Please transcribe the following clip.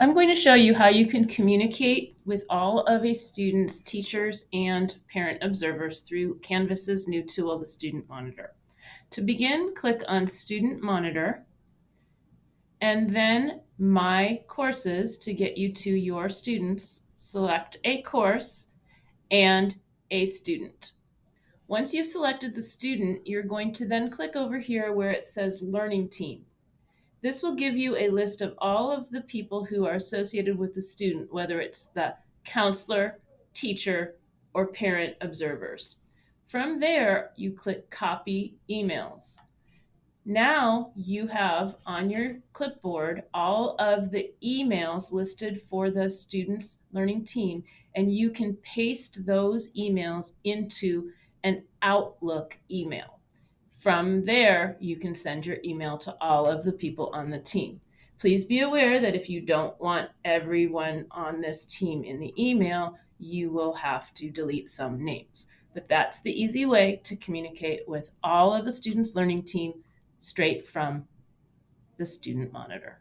I'm going to show you how you can communicate with all of a student's teachers and parent observers through Canvas's new tool, the Student Monitor. To begin, click on Student Monitor and then My Courses to get you to your students. Select a course and a student. Once you've selected the student, you're going to then click over here where it says Learning Team. This will give you a list of all of the people who are associated with the student, whether it's the counselor, teacher, or parent observers. From there, you click Copy Emails. Now you have on your clipboard all of the emails listed for the student's learning team, and you can paste those emails into an Outlook email. From there, you can send your email to all of the people on the team. Please be aware that if you don't want everyone on this team in the email, you will have to delete some names. But that's the easy way to communicate with all of a student's learning team straight from the Student Monitor.